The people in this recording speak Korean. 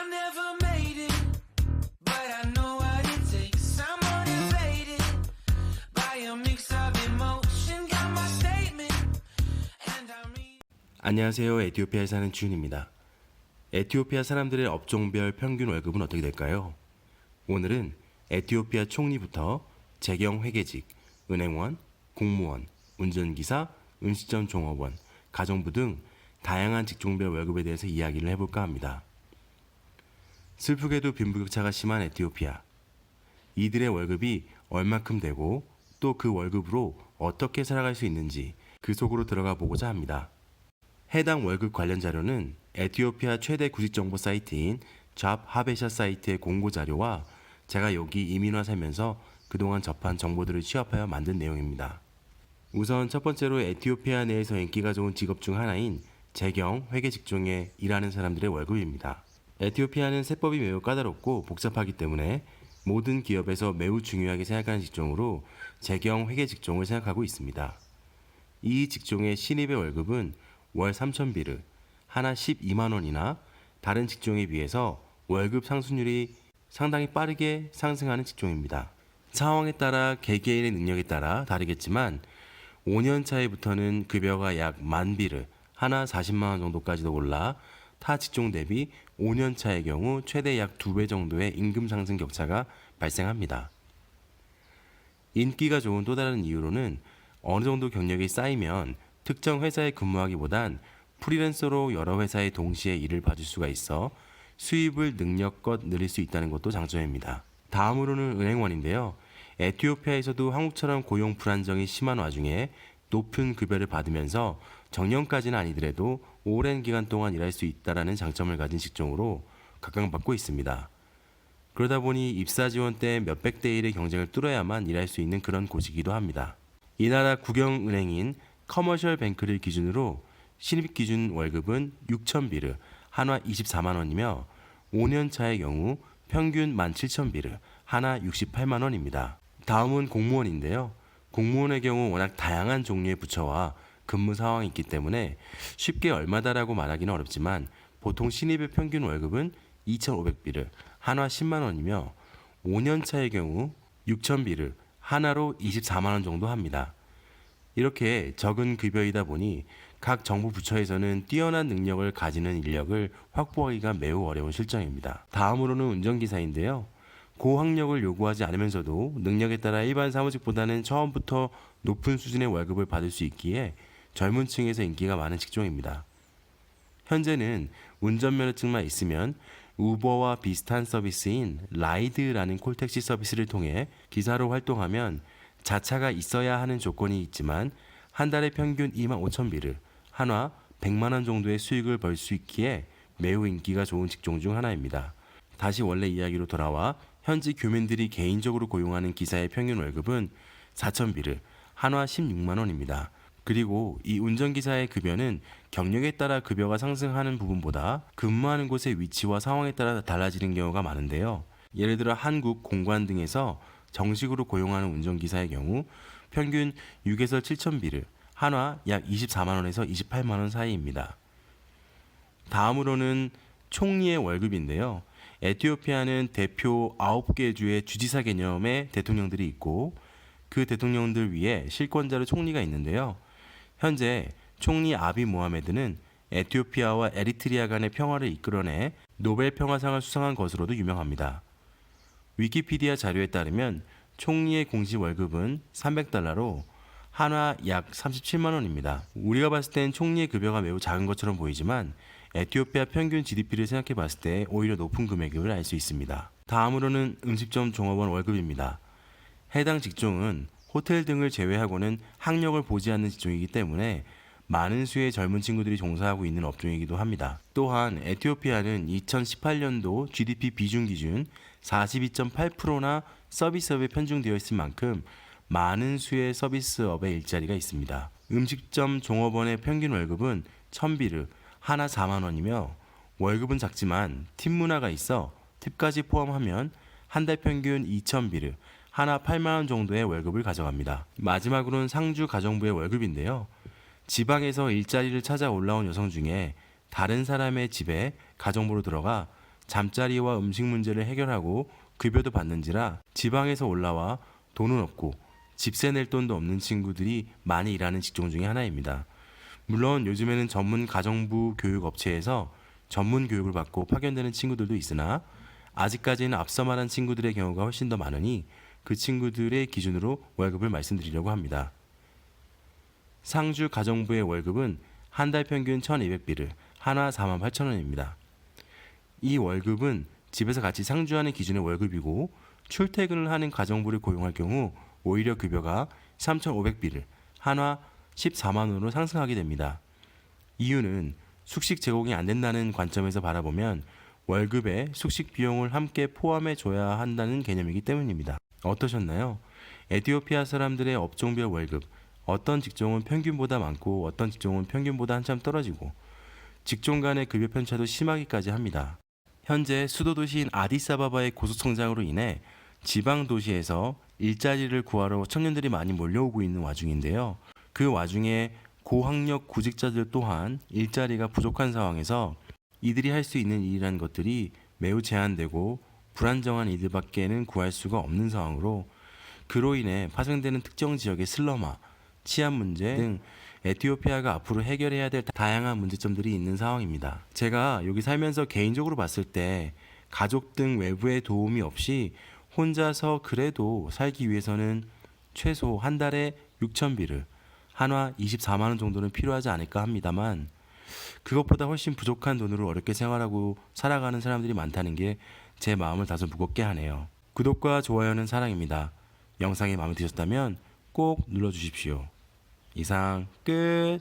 I never made it, but I know what it takes. I'm motivated by a mix of emotion. Got my statement, and I mean. 안녕하세요. 에티오피아에 사는 지훈입니다. 에티오피아 사람들의 업종별 평균 월급은 어떻게 될까요? 오늘은 에티오피아 총리부터 재경 회계직, 은행원, 공무원, 운전기사, 음식점 종업원, 가정부 등 다양한 직종별 월급에 대해서 이야기를 해볼까 합니다. 슬프게도 빈부격차가 심한 에티오피아. 이들의 월급이 얼마큼 되고 또 그 월급으로 어떻게 살아갈 수 있는지 그 속으로 들어가 보고자 합니다. 해당 월급 관련 자료는 에티오피아 최대 구직정보 사이트인 잡하베샤 사이트의 공고 자료와 제가 여기 이민화 살면서 그동안 접한 정보들을 취합하여 만든 내용입니다. 우선 첫 번째로 에티오피아 내에서 인기가 좋은 직업 중 하나인 재경, 회계 직종에 일하는 사람들의 월급입니다. 에티오피아는 세법이 매우 까다롭고 복잡하기 때문에 모든 기업에서 매우 중요하게 생각하는 직종으로 재경, 회계 직종을 생각하고 있습니다. 이 직종의 신입의 월급은 월 3,000비르, 하나 12만 원이나 다른 직종에 비해서 월급 상승률이 상당히 빠르게 상승하는 직종입니다. 상황에 따라 개개인의 능력에 따라 다르겠지만 5년 차에부터는 급여가 약 10,000비르, 하나 40만 원 정도까지도 올라 타 직종 대비 5년 차의 경우 최대 약 2배 정도의 임금 상승 격차가 발생합니다. 인기가 좋은 또 다른 이유로는 어느 정도 경력이 쌓이면 특정 회사에 근무하기보단 프리랜서로 여러 회사에 동시에 일을 봐줄 수가 있어 수입을 능력껏 늘릴 수 있다는 것도 장점입니다. 다음으로는 은행원인데요. 에티오피아에서도 한국처럼 고용 불안정이 심한 와중에 높은 급여를 받으면서 정년까지는 아니더라도 오랜 기간 동안 일할 수 있다는 장점을 가진 직종으로 각광받고 있습니다. 그러다 보니 입사 지원 때 몇백 대 1의 경쟁을 뚫어야만 일할 수 있는 그런 곳이기도 합니다. 이 나라 국영은행인 커머셜 뱅크를 기준으로 신입 기준 월급은 6,000비르, 한화 24만 원이며 5년 차의 경우 평균 17,000비르, 하나 68만 원입니다. 다음은 공무원인데요. 공무원의 경우 워낙 다양한 종류의 부처와 근무 상황이 있기 때문에 쉽게 얼마다라고 말하기는 어렵지만 보통 신입의 평균 월급은 2,500비르, 한화 10만 원이며 5년 차의 경우 6,000비르, 하나로 24만 원 정도 합니다. 이렇게 적은 급여이다 보니 각 정부 부처에서는 뛰어난 능력을 가지는 인력을 확보하기가 매우 어려운 실정입니다. 다음으로는 운전기사인데요. 고학력을 요구하지 않으면서도 능력에 따라 일반 사무직보다는 처음부터 높은 수준의 월급을 받을 수 있기에 젊은 층에서 인기가 많은 직종입니다. 현재는 운전면허증만 있으면 우버와 비슷한 서비스인 라이드라는 콜택시 서비스를 통해 기사로 활동하면 자차가 있어야 하는 조건이 있지만 한 달에 평균 25,000비르, 한화 100만 원 정도의 수익을 벌 수 있기에 매우 인기가 좋은 직종 중 하나입니다. 다시 원래 이야기로 돌아와 현지 교민들이 개인적으로 고용하는 기사의 평균 월급은 4,000비르, 한화 16만 원입니다. 그리고 이 운전기사의 급여는 경력에 따라 급여가 상승하는 부분보다 근무하는 곳의 위치와 상황에 따라 달라지는 경우가 많은데요. 예를 들어 한국, 공관 등에서 정식으로 고용하는 운전기사의 경우 평균 6에서 7,000비르, 한화 약 24만 원에서 28만 원 사이입니다. 다음으로는 총리의 월급인데요. 에티오피아는 대표 9개 주의 주지사 개념의 대통령들이 있고 그 대통령들 위에 실권자로 총리가 있는데요. 현재 총리 아비 모하메드는 에티오피아와 에리트리아 간의 평화를 이끌어내 노벨 평화상을 수상한 것으로도 유명합니다. 위키피디아 자료에 따르면 총리의 공식 월급은 300달러로 한화 약 37만 원입니다. 우리가 봤을 땐 총리의 급여가 매우 작은 것처럼 보이지만 에티오피아 평균 GDP를 생각해 봤을 때 오히려 높은 금액을 알 수 있습니다. 다음으로는 음식점 종업원 월급입니다. 해당 직종은 호텔 등을 제외하고는 학력을 보지 않는 직종이기 때문에 많은 수의 젊은 친구들이 종사하고 있는 업종이기도 합니다. 또한 에티오피아는 2018년도 GDP 비중 기준 42.8%나 서비스업에 편중되어 있을 만큼 많은 수의 서비스업의 일자리가 있습니다. 음식점 종업원의 평균 월급은 1,000비르, 하나 4만 원이며 월급은 작지만 팁 문화가 있어 팁까지 포함하면 한 달 평균 2,000비르, 하나 8만 원 정도의 월급을 가져갑니다. 마지막으로는 상주 가정부의 월급인데요. 지방에서 일자리를 찾아 올라온 여성 중에 다른 사람의 집에 가정부로 들어가 잠자리와 음식 문제를 해결하고 급여도 받는지라 지방에서 올라와 돈은 없고 집세 낼 돈도 없는 친구들이 많이 일하는 직종 중에 하나입니다. 물론 요즘에는 전문 가정부 교육 업체에서 전문 교육을 받고 파견되는 친구들도 있으나 아직까지는 앞서 말한 친구들의 경우가 훨씬 더 많으니 그 친구들의 기준으로 월급을 말씀드리려고 합니다. 상주 가정부의 월급은 한 달 평균 1,200비르, 한화 48,000원입니다. 이 월급은 집에서 같이 상주하는 기준의 월급이고 출퇴근을 하는 가정부를 고용할 경우 오히려 급여가 3,500비르, 한화 14만 원으로 상승하게 됩니다. 이유는 숙식 제공이 안 된다는 관점에서 바라보면 월급에 숙식 비용을 함께 포함해 줘야 한다는 개념이기 때문입니다. 어떠셨나요? 에티오피아 사람들의 업종별 월급, 어떤 직종은 평균보다 많고 어떤 직종은 평균보다 한참 떨어지고 직종 간의 급여 편차도 심하기까지 합니다. 현재 수도 도시인 아디스아바바의 고속성장으로 인해 지방 도시에서 일자리를 구하러 청년들이 많이 몰려오고 있는 와중인데요. 그 와중에 고학력 구직자들 또한 일자리가 부족한 상황에서 이들이 할 수 있는 일이라는 것들이 매우 제한되고 불안정한 이들밖에는 구할 수가 없는 상황으로 그로 인해 파생되는 특정 지역의 슬럼화, 치안 문제 등 에티오피아가 앞으로 해결해야 될 다양한 문제점들이 있는 상황입니다. 제가 여기 살면서 개인적으로 봤을 때 가족 등 외부의 도움이 없이 혼자서 그래도 살기 위해서는 최소 한 달에 6,000비르, 한화 24만 원 정도는 필요하지 않을까 합니다만 그것보다 훨씬 부족한 돈으로 어렵게 생활하고 살아가는 사람들이 많다는 게 제 마음을 다소 무겁게 하네요. 구독과 좋아요는 사랑입니다. 영상이 마음에 드셨다면 꼭 눌러주십시오. 이상 끝.